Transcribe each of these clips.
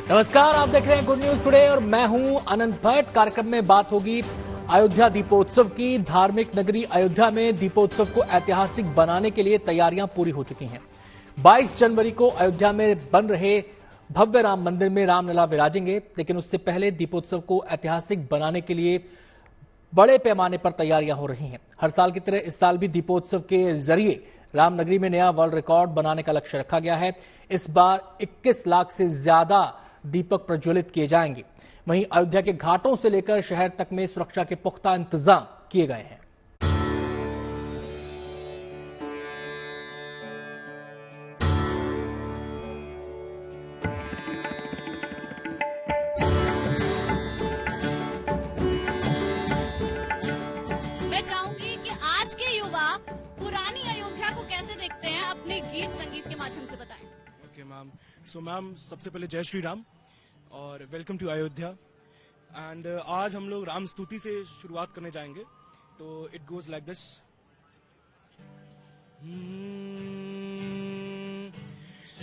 नमस्कार, आप देख रहे हैं गुड न्यूज टुडे और मैं हूं अनंत भट्ट। कार्यक्रम में बात होगी अयोध्या दीपोत्सव की। धार्मिक नगरी अयोध्या में दीपोत्सव को ऐतिहासिक बनाने के लिए तैयारियां पूरी हो चुकी हैं। 22 जनवरी को अयोध्या में बन रहे भव्य राम मंदिर में रामलला विराजेंगे, लेकिन उससे पहले दीपोत्सव को ऐतिहासिक बनाने के लिए बड़े पैमाने पर तैयारियां हो रही हैं। हर साल की तरह इस साल भी दीपोत्सव के जरिए रामनगरी में नया वर्ल्ड रिकॉर्ड बनाने का लक्ष्य रखा गया है। इस बार 21 लाख से ज्यादा दीपक प्रज्वलित किए जाएंगे। वहीं अयोध्या के घाटों से लेकर शहर तक में सुरक्षा के पुख्ता इंतजाम किए गए हैं। मैं चाहूंगी कि आज के युवा पुरानी अयोध्या को कैसे देखते हैं, अपने गीत संगीत के माध्यम से बताएं। ओके मैम, सो मैम सबसे पहले जय श्री राम और वेलकम टू अयोध्या। एंड आज हम लोग राम स्तुति से शुरुआत करने जाएंगे। तो it goes like this.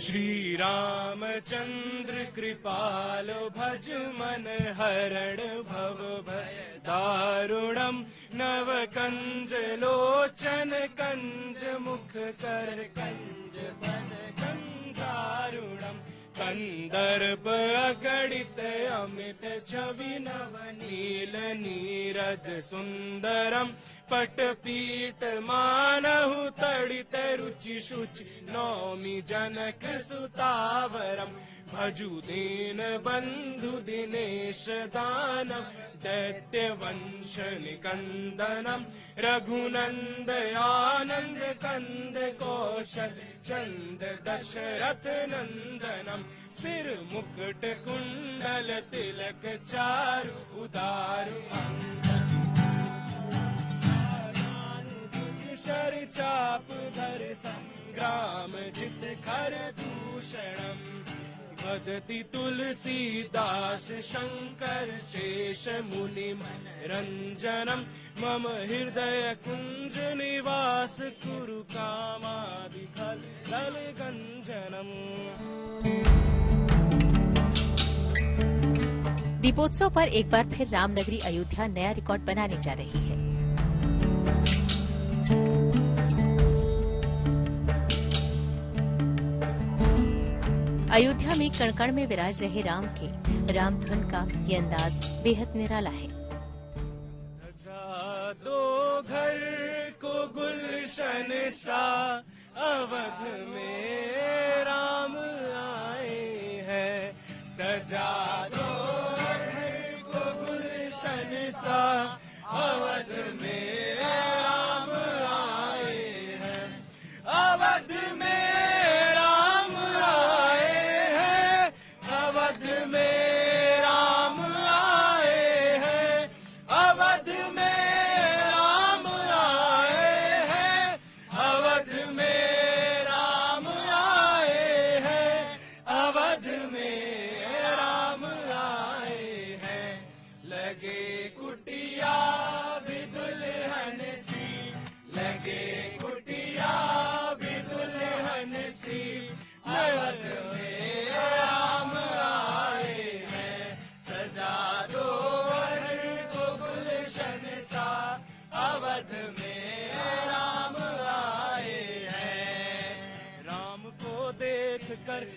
Shri Ramchandra कृपालो भज मन हरण भव भय दारुणम नव कंज लोचन कंज मुख कर कंज बन कंजारुणम कंदर्प अगणित अमित छवि नव नील नीरज सुंदरम पट पीत मानहु तड़ित रुचि शुचि नौमि जनक सुतावरम भजु दीन बंधु दिनेश दानम दैत्य वंश निकंदनम रघुनंद आनंद कंद कौशल चंद दशरथ नंदनम सिर मुकुट कुंडल तिलक चारु उदारु शर चाप धर संग्राम जित खर दूषणम वदति तुलसीदास शंकर शेष मुनि मन रंजनम मम हृदय कुंज निवास कुरु कामादि फल दल गंजनम। दीपोत्सव पर एक बार फिर रामनगरी अयोध्या नया रिकॉर्ड बनाने जा रही है। अयोध्या में कण कण में विराज रहे राम के रामधुन का ये अंदाज बेहद निराला है। सजा दो घर को गुलशन सा अवध में राम आए हैं। सजा दो घर को गुलशन सा अवध में राम आए हैं। अवध में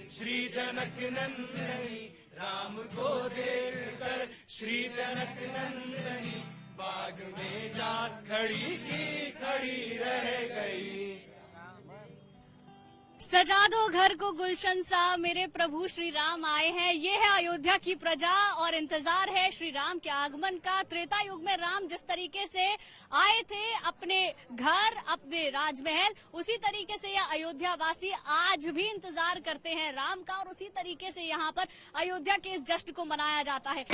श्री जनक नंदनी राम को देख कर श्री जनक नंदनी बाग में जा खड़ी की खड़ी रह गई। सजा दो घर को गुलशन सा मेरे प्रभु श्री राम आए हैं। ये है अयोध्या की प्रजा और इंतजार है श्री राम के आगमन का। त्रेता युग में राम जिस तरीके से आए थे अपने घर अपने राजमहल, उसी तरीके से यह अयोध्या वासी आज भी इंतजार करते हैं राम का और उसी तरीके से यहाँ पर अयोध्या के इस जश्न को मनाया जाता है।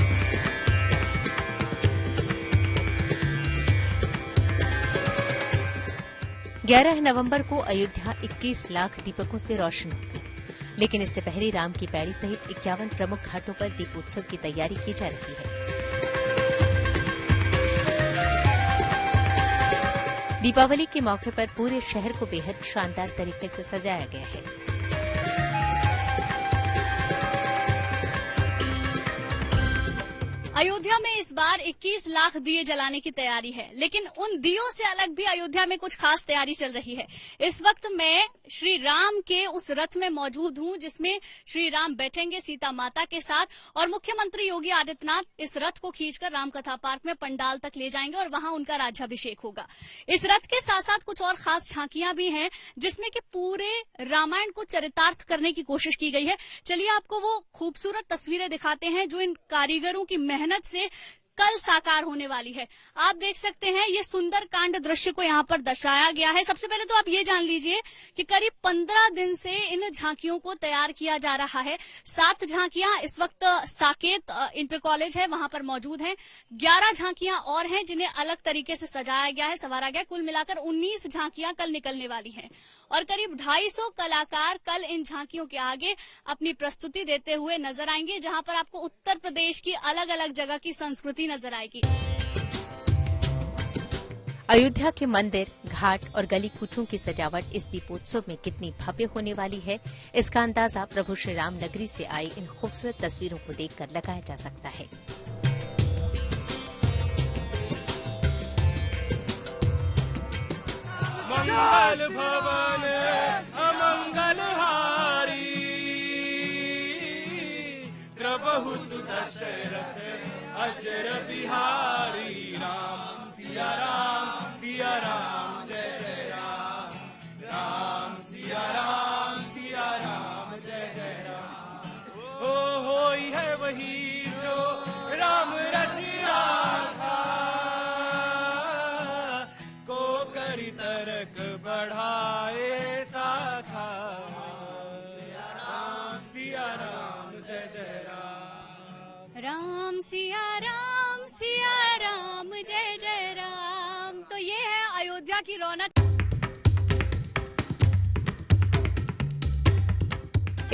11 नवंबर को अयोध्या 21 लाख दीपकों से रोशन होगी, लेकिन इससे पहले राम की पैड़ी सहित 51 प्रमुख घाटों पर दीपोत्सव की तैयारी की जा रही है। दीपावली के मौके पर पूरे शहर को बेहद शानदार तरीके से सजाया गया है। अयोध्या में इस बार 21 लाख दिए जलाने की तैयारी है, लेकिन उन दियों से अलग भी अयोध्या में कुछ खास तैयारी चल रही है। इस वक्त मैं श्री राम के उस रथ में मौजूद हूं जिसमें श्री राम बैठेंगे सीता माता के साथ, और मुख्यमंत्री योगी आदित्यनाथ इस रथ को खींचकर रामकथा पार्क में पंडाल तक ले जाएंगे और वहां उनका राज्याभिषेक होगा। इस रथ के साथ साथ कुछ और खास झांकियां भी हैं जिसमें कि पूरे रामायण को चरितार्थ करने की कोशिश की गई है। चलिए आपको वो खूबसूरत तस्वीरें दिखाते हैं जो इन कारीगरों की मेहनत से कल साकार होने वाली है। आप देख सकते हैं ये सुंदर कांड दृश्य को यहाँ पर दर्शाया गया है। सबसे पहले तो आप ये जान लीजिए कि करीब 15 दिन से इन झांकियों को तैयार किया जा रहा है। 7 झांकियां इस वक्त साकेत इंटर कॉलेज है वहां पर मौजूद हैं। 11 झांकियां और हैं जिन्हें अलग तरीके से सजाया गया है, संवारा गया। कुल मिलाकर 19 झांकियां कल निकलने वाली हैं और करीब 250 कलाकार कल इन झांकियों के आगे अपनी प्रस्तुति देते हुए नजर आएंगे, जहां पर आपको उत्तर प्रदेश की अलग अलग जगह की संस्कृति नजर आएगी। अयोध्या के मंदिर, घाट और गली कूचों की सजावट इस दीपोत्सव में कितनी भव्य होने वाली है, इसका अंदाजा प्रभु श्री राम नगरी से आई इन खूबसूरत तस्वीरों को देखकर लगाया जा सकता है। मंगल भवन अमंगल हारी, द्रवहु सुदशरथ अजर बिहारी। राम सिया राम जय जय राम, राम सिया राम जय जय राम। ओ होई है वही जो राम रचिया था, को करी तरक बढ़ाए साखा। सिया राम जय जय राम, राम सिया राम जय जय राम। तो ये है अयोध्या की रौनक।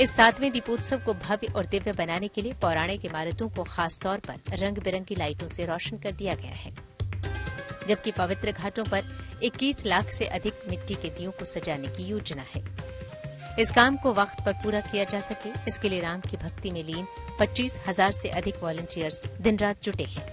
इस 7वें दीपोत्सव को भव्य और दिव्य बनाने के लिए पौराणिक इमारतों को खास तौर पर रंग बिरंगी लाइटों से रोशन कर दिया गया है, जबकि पवित्र घाटों पर 21 लाख से अधिक मिट्टी के दियों को सजाने की योजना है। इस काम को वक्त पर पूरा किया जा सके, इसके लिए राम की भक्ति में लीन 25,000 से अधिक वॉलंटियर्स दिन रात जुटे हैं।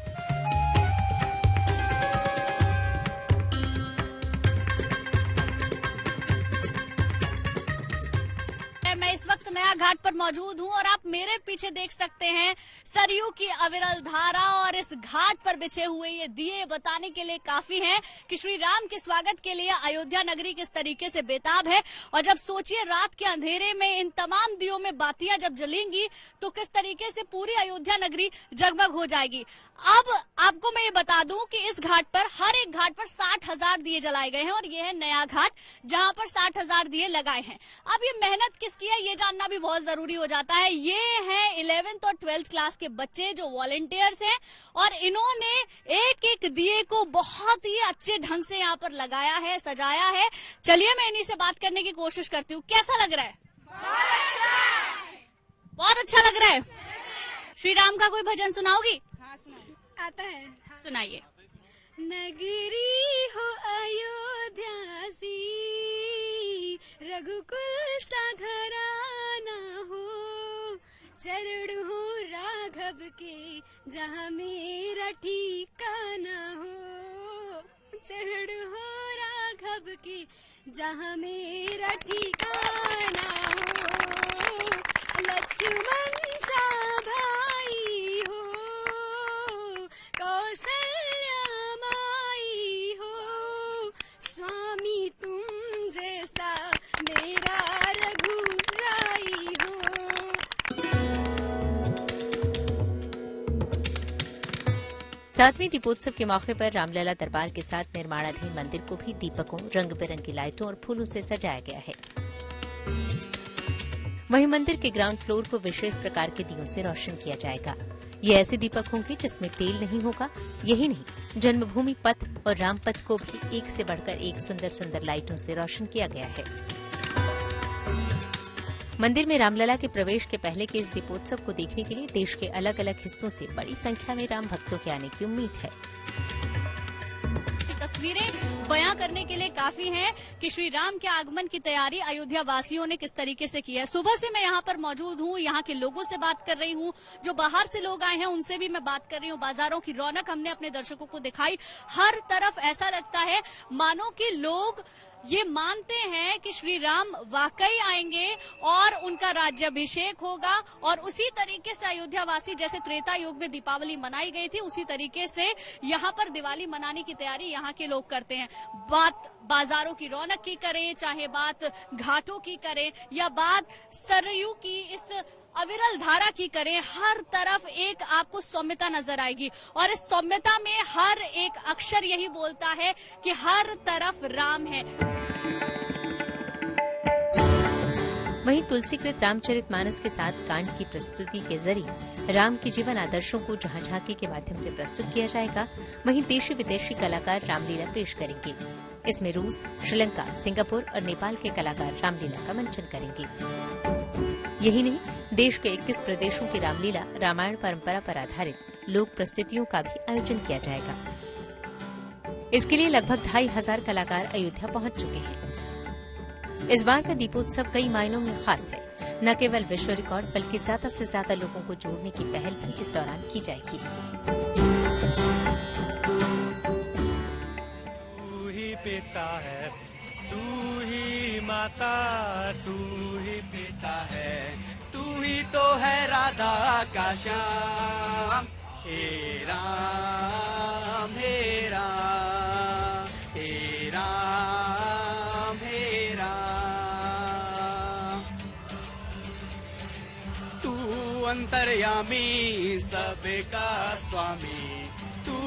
मैं इस वक्त नया घाट पर मौजूद हूं और आप मेरे पीछे देख सकते हैं सरयू की अविरल धारा, और इस घाट पर बिछे हुए ये दिए बताने के लिए काफी हैं कि श्री राम के स्वागत के लिए अयोध्या नगरी किस तरीके से बेताब है। और जब सोचिए रात के अंधेरे में इन तमाम दियों में बातियां जब जलेंगी तो किस तरीके से पूरी अयोध्या नगरी जगमग हो जाएगी। अब आपको मैं ये बता दूं कि इस घाट पर, हर एक घाट पर 60,000 दिए जलाए गए हैं और ये है नया घाट जहां पर 60,000 दिए लगाए हैं। अब ये मेहनत किसकी है ये जानना भी बहुत जरूरी हो जाता है। ये हैं 11th और 12th क्लास के बच्चे जो वॉलंटियर्स हैं, और इन्होंने एक एक दिए को बहुत ही अच्छे ढंग से यहाँ पर लगाया है, सजाया है। चलिए मैं इन्हीं से बात करने की कोशिश करती हूँ। कैसा लग रहा है? बहुत अच्छा लग रहा है। श्री राम का कोई भजन सुनाओगी? आता है। हाँ। सुनाइए। नगरी हो अयोध्या सी, रघुकुल सा घराना हो, चरण हो राघव के जहाँ मेरा ठिकाना हो, चरण हो राघव के जहाँ मेरा ठिकाना हो, लक्ष्मण सा भाई हो, कौशल्या माई हो, स्वामी तुम जैसा मेरा रघुराई हो। 7वें दीपोत्सव के मौके पर रामलला दरबार के साथ निर्माणाधीन मंदिर को भी दीपकों, रंग बिरंगी लाइटों और फूलों से सजाया गया है। वहीं मंदिर के ग्राउंड फ्लोर को विशेष प्रकार के दियों से रोशन किया जाएगा। ये ऐसे दीपक होंगे जिसमें तेल नहीं होगा। यही नहीं, जन्मभूमि पथ और राम पथ को भी एक से बढ़कर एक सुंदर सुंदर लाइटों से रोशन किया गया है। मंदिर में रामलला के प्रवेश के पहले के इस दीपोत्सव को देखने के लिए देश के अलग अलग हिस्सों से बड़ी संख्या में राम भक्तों के आने की उम्मीद है। तस्वीरें बयां करने के लिए काफी हैं कि श्री राम के आगमन की तैयारी अयोध्या वासियों ने किस तरीके से की है। सुबह से मैं यहाँ पर मौजूद हूँ, यहाँ के लोगों से बात कर रही हूँ, जो बाहर से लोग आए हैं उनसे भी मैं बात कर रही हूँ। बाजारों की रौनक हमने अपने दर्शकों को दिखाई। हर तरफ ऐसा लगता है मानो कि लोग ये मानते हैं कि श्री राम वाकई आएंगे और उनका राज्याभिषेक होगा, और उसी तरीके से अयोध्यावासी जैसे त्रेता युग में दीपावली मनाई गई थी उसी तरीके से यहाँ पर दिवाली मनाने की तैयारी यहाँ के लोग करते हैं। बात बाजारों की रौनक की करें, चाहे बात घाटों की करें या बात सरयू की इस अविरल धारा की करें, हर तरफ एक आपको सौम्यता नजर आएगी और इस सौम्यता में हर एक अक्षर यही बोलता है कि हर तरफ राम है। वहीं तुलसीकृत रामचरितमानस के साथ कांड की प्रस्तुति के जरिए राम के जीवन आदर्शों को जहां झांकी के माध्यम से प्रस्तुत किया जाएगा, वहीं देशी विदेशी कलाकार रामलीला पेश करेंगे। इसमें रूस, श्रीलंका, सिंगापुर और नेपाल के कलाकार रामलीला का मंचन करेंगे। यही नहीं, देश के 21 प्रदेशों की रामलीला रामायण परंपरा पर आधारित लोक प्रस्तुतियों का भी आयोजन किया जाएगा। इसके लिए लगभग 2500 कलाकार अयोध्या पहुंच चुके हैं। इस बार का दीपोत्सव कई मायनों में खास है। न केवल विश्व रिकॉर्ड बल्कि ज्यादा से ज्यादा लोगों को जोड़ने की पहल भी इस दौरान की जाएगी। तू ही पिता है, तू ही माता, तू ही पिता है, तू ही तो है राधा का श्याम। हे राम, हे राम, हे राम, हे राम। तू अंतर्यामी सबका स्वामी, तू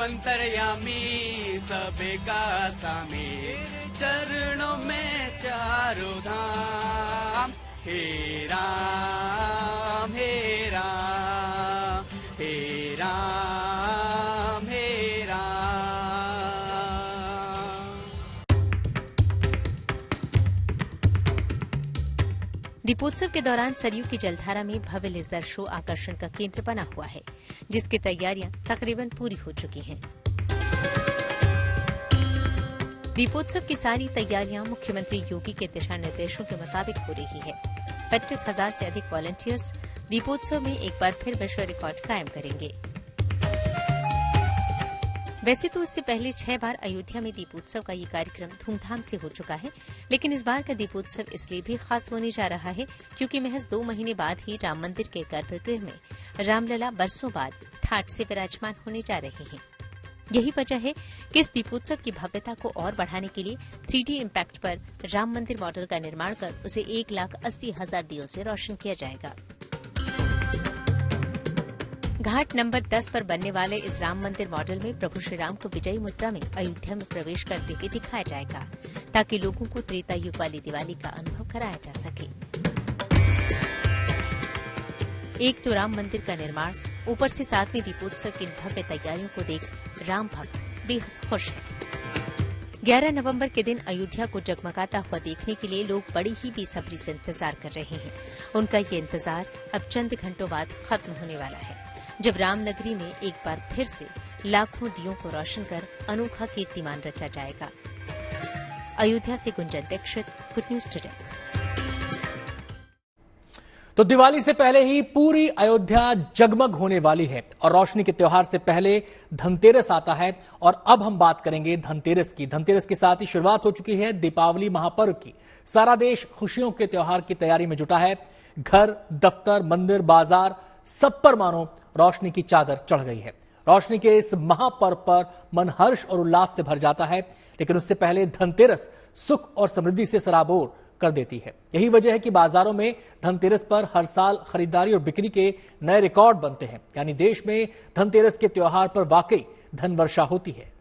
अंतर्यामी सबका स्वामी। चरणों में चारों धाम। हे राम, हे राम, हे राम, हे राम। दीपोत्सव के दौरान सरयू की जलधारा में भव्य लेजर शो आकर्षण का केंद्र बना हुआ है, जिसकी तैयारियां तकरीबन पूरी हो चुकी हैं। दीपोत्सव की सारी तैयारियां मुख्यमंत्री योगी के दिशा निर्देशों के मुताबिक हो रही है। 25,000 से अधिक वॉलंटियर्स दीपोत्सव में एक बार फिर विश्व रिकॉर्ड कायम करेंगे। वैसे तो इससे पहले 6 बार अयोध्या में दीपोत्सव का ये कार्यक्रम धूमधाम से हो चुका है, लेकिन इस बार का दीपोत्सव इसलिए भी खास होने जा रहा है क्योंकि महज 2 महीने बाद ही राम मंदिर के गर्भगृह में रामलला बरसों बाद ठाठ से विराजमान होने जा रहे हैं। यही वजह है कि इस दीपोत्सव की भव्यता को और बढ़ाने के लिए 3D इम्पैक्ट पर राम मंदिर मॉडल का निर्माण कर उसे 1,80,000 दियों से रोशन किया जाएगा। घाट नंबर 10 पर बनने वाले इस राम मंदिर मॉडल में प्रभु श्री राम को विजयी मुद्रा में अयोध्या में प्रवेश करते हुए दिखाया जाएगा, ताकि लोगों को त्रेता युग वाली दिवाली का अनुभव कराया जा सके। एक तो राम मंदिर का निर्माण, ऊपर से 7वें दीपोत्सव की भव्य तैयारियों को देख राम भक्त बेहद खुश है। 11 नवंबर के दिन अयोध्या को जगमगाता हुआ देखने के लिए लोग बड़ी ही बेसब्री से इंतजार कर रहे हैं। उनका ये इंतजार अब चंद घंटों बाद खत्म होने वाला है, जब रामनगरी में एक बार फिर से लाखों दियों को रोशन कर अनोखा कीर्तिमान रचा जाएगा। अयोध्या से Gunjan Dikshit, Good News Today. तो दिवाली से पहले ही पूरी अयोध्या जगमग होने वाली है और रोशनी के त्योहार से पहले धनतेरस आता है। और अब हम बात करेंगे धनतेरस की। धनतेरस के साथ ही शुरुआत हो चुकी है दीपावली महापर्व की। सारा देश खुशियों के त्योहार की तैयारी में जुटा है। घर, दफ्तर, मंदिर, बाजार सब पर मानो रोशनी की चादर चढ़ गई है। रोशनी के इस महापर्व पर मन हर्ष और उल्लास से भर जाता है, लेकिन उससे पहले धनतेरस सुख और समृद्धि से सराबोर कर देती है। यही वजह है कि बाजारों में धनतेरस पर हर साल खरीदारी और बिक्री के नए रिकॉर्ड बनते हैं। यानी देश में धनतेरस के त्योहार पर वाकई धन वर्षा होती है।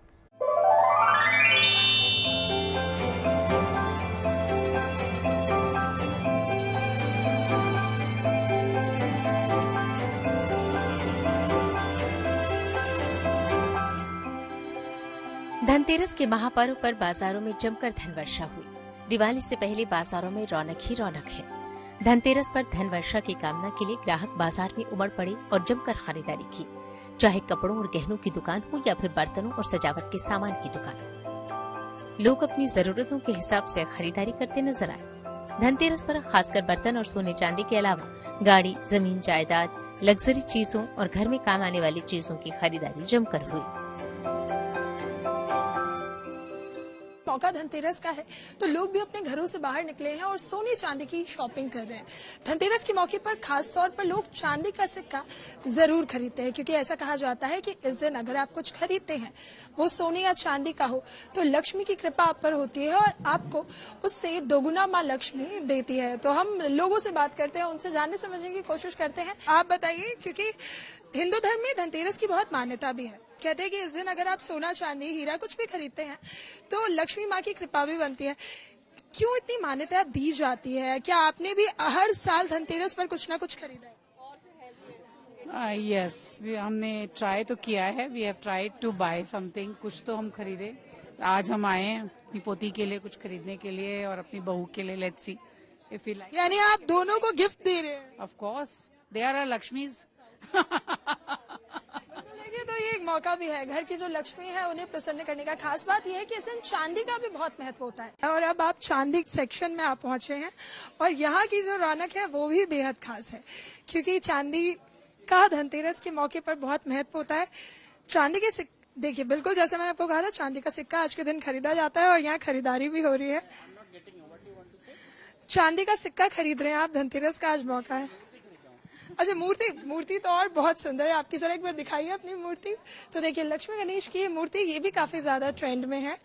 धनतेरस के महापर्व पर बाजारों में जमकर धन वर्षा हुई। दिवाली से पहले बाजारों में रौनक ही रौनक है। धनतेरस पर धन वर्षा की कामना के लिए ग्राहक बाजार में उमड़ पड़े और जमकर खरीदारी की। चाहे कपड़ों और गहनों की दुकान हो या फिर बर्तनों और सजावट के सामान की दुकान। लोग अपनी जरूरतों के हिसाब से खरीदारी करते नजर आए। धनतेरस पर खासकर बर्तन और सोने चांदी के अलावा गाड़ी, जमीन जायदाद, लग्जरी चीजों और घर में काम आने वाली चीजों की खरीदारी जमकर हुई। मौका धनतेरस का है तो लोग भी अपने घरों से बाहर निकले हैं और सोने चांदी की शॉपिंग कर रहे हैं। धनतेरस के मौके पर खास तौर पर लोग चांदी का सिक्का जरूर खरीदते हैं, क्योंकि ऐसा कहा जाता है कि इस दिन अगर आप कुछ खरीदते हैं वो सोने या चांदी का हो तो लक्ष्मी की कृपा आप पर होती है और आपको उससे दोगुना माँ लक्ष्मी देती है। तो हम लोगों से बात करते हैं, उनसे जानने समझने की कोशिश करते हैं। आप बताइए, क्योंकि हिंदू धर्म में धनतेरस की बहुत मान्यता भी है। कहते हैं कि इस दिन अगर आप सोना चांदी हीरा कुछ भी खरीदते हैं तो लक्ष्मी माँ की कृपा भी बनती है। क्यों इतनी मान्यता दी जाती है? क्या आपने भी हर साल धनतेरस पर कुछ ना कुछ खरीदा है? यस, हमने ट्राई तो किया है। We have tried to buy something. कुछ तो हम खरीदे। आज हम आए हैं अपनी पोती के लिए कुछ खरीदने के लिए और अपनी बहू के लिए। Let's see if you like. यानी आप दोनों को गिफ्ट दे रहे हैं? Of course, they are our Lakshmis. तो ये एक मौका भी है, घर की जो लक्ष्मी है उन्हें प्रसन्न करने का। खास बात यह है कि इस दिन चांदी का भी बहुत महत्व होता है और अब आप चांदी सेक्शन में आप पहुंचे हैं और यहाँ की जो रौनक है वो भी बेहद खास है, क्योंकि चांदी का धनतेरस के मौके पर बहुत महत्व होता है। चांदी के देखिए, बिल्कुल जैसे मैंने आपको कहा था, चांदी का सिक्का आज के दिन खरीदा जाता है और यहाँ खरीदारी भी हो रही है। चांदी का सिक्का खरीद रहे हैं आप, धनतेरस का आज मौका है। अच्छा, मूर्ति तो और बहुत सुंदर है आपकी। जरा एक बार दिखाइए अपनी मूर्ति। तो देखिए, लक्ष्मी गणेश की ये मूर्ति, ये भी काफी ज्यादा ट्रेंड में है।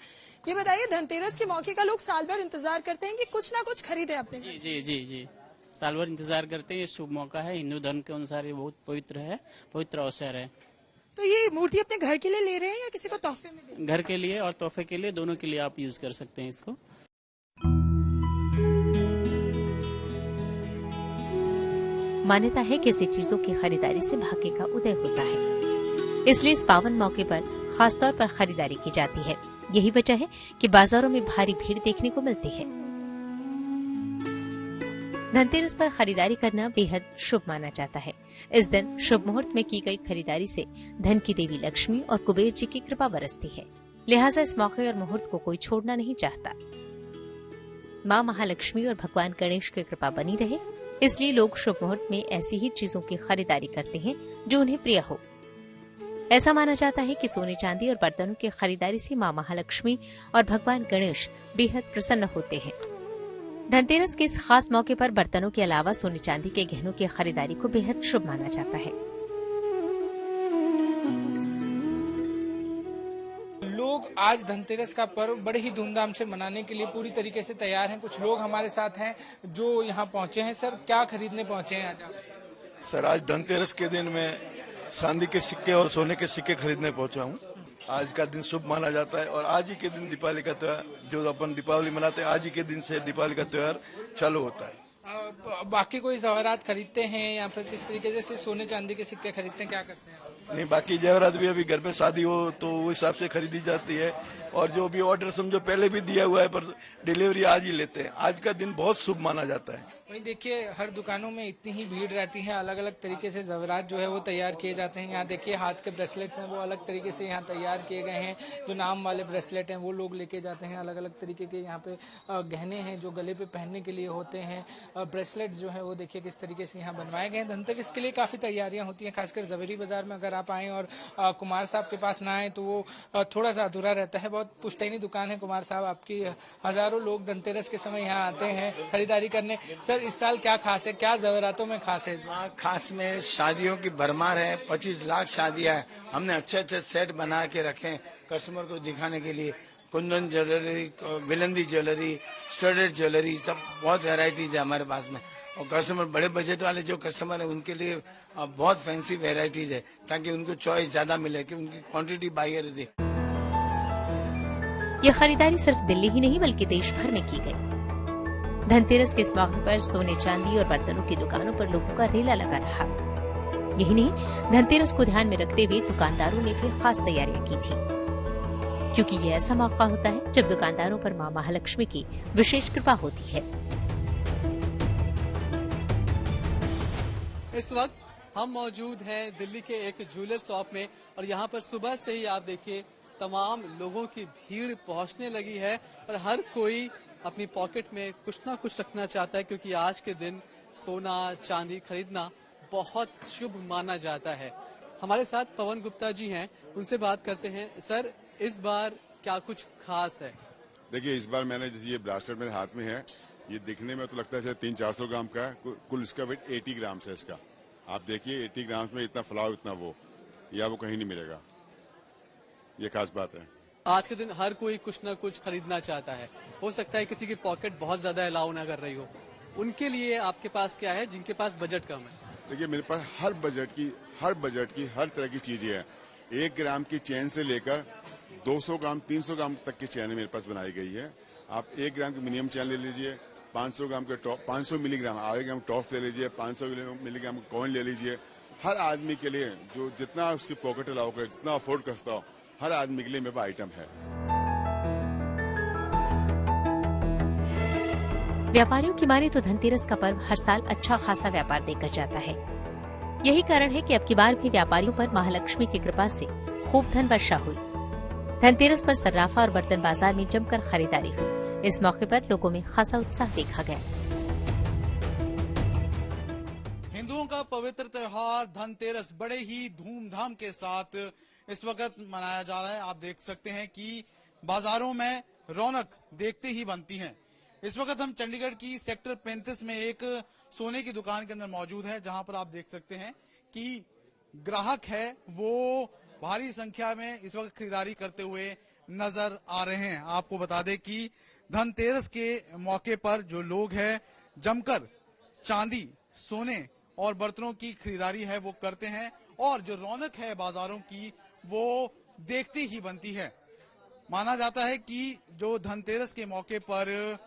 ये बताइए, धनतेरस के मौके का लोग साल भर इंतजार करते हैं कि कुछ ना कुछ खरीदे अपने? जी जी जी जी, साल भर इंतजार करते हैं। ये शुभ मौका है, हिंदू धर्म के अनुसार ये बहुत पवित्र है, पवित्र अवसर है। तो ये मूर्ति अपने घर के लिए ले रहे हैं या किसी को तोहफे में दे रहे हैं? घर के लिए और तोहफे के लिए, दोनों के लिए आप यूज कर सकते हैं इसको। मान्यता है कि ऐसी चीजों की खरीदारी से भाग्य का उदय होता है, इसलिए इस पावन मौके पर खासतौर पर खरीदारी की जाती है। यही वजह है कि बाजारों में भारी भीड़ देखने को मिलती है। धनतेरस पर खरीदारी करना बेहद शुभ माना जाता है। इस दिन शुभ मुहूर्त में की गई खरीदारी से धन की देवी लक्ष्मी और कुबेर जी की कृपा बरसती है। लिहाजा इस मौके और मुहूर्त को कोई छोड़ना नहीं चाहता। माँ महालक्ष्मी और भगवान गणेश की कृपा बनी रहे, इसलिए लोग शुभ मुहूर्त में ऐसी ही चीजों की खरीदारी करते हैं जो उन्हें प्रिय हो। ऐसा माना जाता है कि सोने चांदी और बर्तनों की खरीदारी से माँ महालक्ष्मी और भगवान गणेश बेहद प्रसन्न होते हैं। धनतेरस के इस खास मौके पर बर्तनों के अलावा सोने चांदी के गहनों की खरीदारी को बेहद शुभ माना जाता है। लोग आज धनतेरस का पर्व बड़े ही धूमधाम से मनाने के लिए पूरी तरीके से तैयार हैं। कुछ लोग हमारे साथ हैं जो यहाँ पहुँचे हैं। सर, क्या खरीदने पहुँचे हैं आज आप? सर, आज धनतेरस के दिन मैं चांदी के सिक्के और सोने के सिक्के खरीदने पहुँचा हूँ। आज का दिन शुभ माना जाता है और आज ही के दिन दीपावली का त्योहार, जो अपन दीपावली मनाते हैं, आज ही के दिन से दीपावली का त्योहार चालू होता है। बाकी कोई जवाहरात खरीदते हैं या फिर किस तरीके से सोने चांदी के सिक्के खरीदते हैं, क्या करते हैं? नहीं, बाकी जेवरात भी अभी घर में शादी हो तो वो हिसाब से खरीदी जाती है और जो भी ऑर्डर समझो पहले भी दिया हुआ है पर डिलीवरी आज ही लेते हैं। आज का दिन बहुत शुभ माना जाता है। वही देखिए, हर दुकानों में इतनी ही भीड़ रहती है। अलग अलग तरीके से जवरात जो है वो तैयार किए जाते हैं। यहाँ देखिए, हाथ के ब्रेसलेट्स हैं वो अलग तरीके से यहाँ तैयार किए गए हैं। जो नाम वाले ब्रेसलेट हैं वो लोग लेके जाते हैं। अलग अलग तरीके के यहाँ पे गहने हैं जो गले पे पहनने के लिए होते हैं। ब्रेसलेट्स जो है वो देखिए किस तरीके से यहाँ बनवाए गए हैं। धनतेरस के लिए काफी तैयारियां होती हैं। खासकर जवेरी बाजार में अगर आप आए और कुमार साहब के पास ना आए तो वो थोड़ा सा अधूरा रहता है। बहुत पुश्तैनी दुकान है कुमार साहब आपकी। हजारों लोग धनतेरस के समय यहाँ आते हैं खरीदारी करने। सर, इस साल क्या खास है, क्या जवेरातों में खास है? खास में शादियों की भरमार है। 25 लाख शादियां है। हमने अच्छे अच्छे सेट बना के रखे हैं कस्टमर को दिखाने के लिए। कुंदन ज्वेलरी, विलंदी ज्वेलरी, स्टडेड ज्वेलरी, सब बहुत वेराइटीज है हमारे पास में। और कस्टमर, बड़े बजट वाले जो कस्टमर है उनके लिए बहुत फैंसी वेराइटीज है ताकि उनको चॉइस ज्यादा मिले, कि उनकी क्वांटिटी बाहर दे। ये खरीदारी सिर्फ दिल्ली ही नहीं बल्कि देश भर में की गई। धनतेरस के इस मौके पर सोने चांदी और बर्तनों की दुकानों पर लोगों का रेला लगा रहा। यही नहीं, धनतेरस को ध्यान में रखते हुए दुकानदारों ने भी खास तैयारियां की थी, क्योंकि ये ऐसा मौका होता है जब दुकानदारों पर मां महालक्ष्मी की विशेष कृपा होती है। इस वक्त हम मौजूद हैं दिल्ली के एक ज्वेलर शॉप में और यहाँ पर सुबह से ही आप देखिए तमाम लोगों की भीड़ पहुँचने लगी है और हर कोई अपनी पॉकेट में कुछ ना कुछ रखना चाहता है, क्योंकि आज के दिन सोना चांदी खरीदना बहुत शुभ माना जाता है। हमारे साथ पवन गुप्ता जी हैं, उनसे बात करते हैं। सर, इस बार क्या कुछ खास है? देखिए, इस बार मैंने जैसे ये ब्रासलेट मेरे हाथ में है, ये दिखने में तो लगता है 300-400 ग्राम का है, कुल इसका वेट 80 ग्राम है इसका। आप देखिए 80 ग्राम में इतना फ्लाव इतना वो, या वो कहीं नहीं मिलेगा, ये खास बात है। आज के दिन हर कोई कुछ ना कुछ खरीदना चाहता है। हो सकता है किसी की पॉकेट बहुत ज्यादा अलाउ ना कर रही हो, उनके लिए आपके पास क्या है जिनके पास बजट कम है? देखिए, मेरे पास हर बजट की हर तरह की चीजें हैं। 1 ग्राम की चेन से लेकर 200 ग्राम 300 ग्राम तक की चेन मेरे पास बनाई गई है। आप 1 ग्राम की मिनिमम चेन ले लीजिए, 500 ग्राम के टॉप, 500 मिलीग्राम आधे ग्राम टॉप ले लीजिए, 500 मिलीग्राम कॉइन ले लीजिए। हर आदमी के लिए जो जितना उसकी पॉकेट अलाउ करे, जितना अफोर्ड करता हो, हर आदमी के लिए मेरे पास आइटम है। व्यापारियों की माने तो धनतेरस का पर्व हर साल अच्छा खासा व्यापार देकर जाता है। यही कारण है कि अब की बार भी व्यापारियों पर महालक्ष्मी की कृपा से खूब धन वर्षा हुई। धनतेरस पर सर्राफा और बर्तन बाजार में जमकर खरीदारी हुई। इस मौके पर लोगों में खासा उत्साह देखा गया। हिंदुओं का पवित्र त्योहार धनतेरस बड़े ही धूमधाम के साथ इस वक्त मनाया जा रहा है। आप देख सकते हैं कि बाजारों में रौनक देखते ही बनती है। इस वक्त हम चंडीगढ़ की सेक्टर 35 में एक सोने की दुकान के अंदर मौजूद है, जहां पर आप देख सकते हैं कि ग्राहक है वो भारी संख्या में इस वक्त खरीदारी करते हुए नजर आ रहे हैं। आपको बता दें कि धनतेरस के मौके पर जो लोग हैं जमकर चांदी, सोने और बर्तनों की खरीदारी है वो करते हैं और जो रौनक है बाजारों की वो देखती ही बनती है। माना जाता है कि जो धनतेरस के मौके पर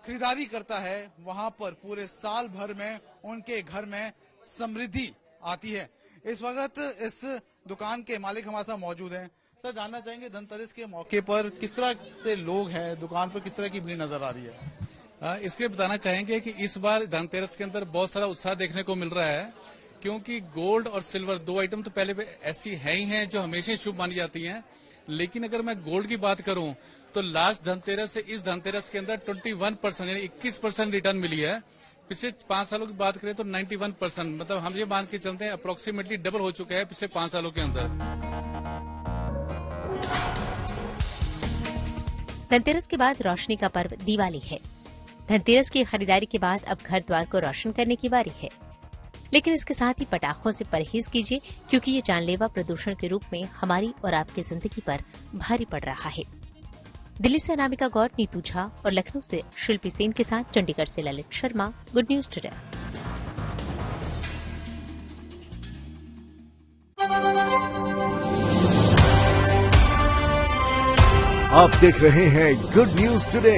खरीदारी करता है वहां पर पूरे साल भर में उनके घर में समृद्धि आती है। इस वक्त इस दुकान के मालिक हमारे साथ मौजूद हैं। सर, जानना चाहेंगे धनतेरस के मौके पर किस तरह के लोग हैं, दुकान पर किस तरह की भीड़ नजर आ रही है? इसके बताना चाहेंगे कि इस बार धनतेरस के अंदर बहुत सारा उत्साह देखने को मिल रहा है, क्योंकि गोल्ड और सिल्वर 2 आइटम तो पहले ऐसी है ही हैं जो हमेशा शुभ मानी जाती हैं। लेकिन अगर मैं गोल्ड की बात करूं तो लास्ट धनतेरस से इस धनतेरस के अंदर 21% यानी 21% रिटर्न मिली है। पिछले 5 सालों की बात करें तो 91%, मतलब हम ये मान के चलते हैं अप्रोक्सीमेटली डबल हो चुका है पिछले 5 सालों के अंदर। धनतेरस के बाद रोशनी का पर्व दिवाली है। धनतेरस की खरीदारी के बाद अब घर द्वार को रोशन करने की बारी है, लेकिन इसके साथ ही पटाखों से परहेज कीजिए, क्योंकि ये जानलेवा प्रदूषण के रूप में हमारी और आपकी जिंदगी पर भारी पड़ रहा है। दिल्ली से अनामिका गौर, नीतू झा और लखनऊ से शिल्पी सेन के साथ चंडीगढ़ से Lalit Sharma, good News today. आप देख रहे हैं गुड न्यूज टुडे।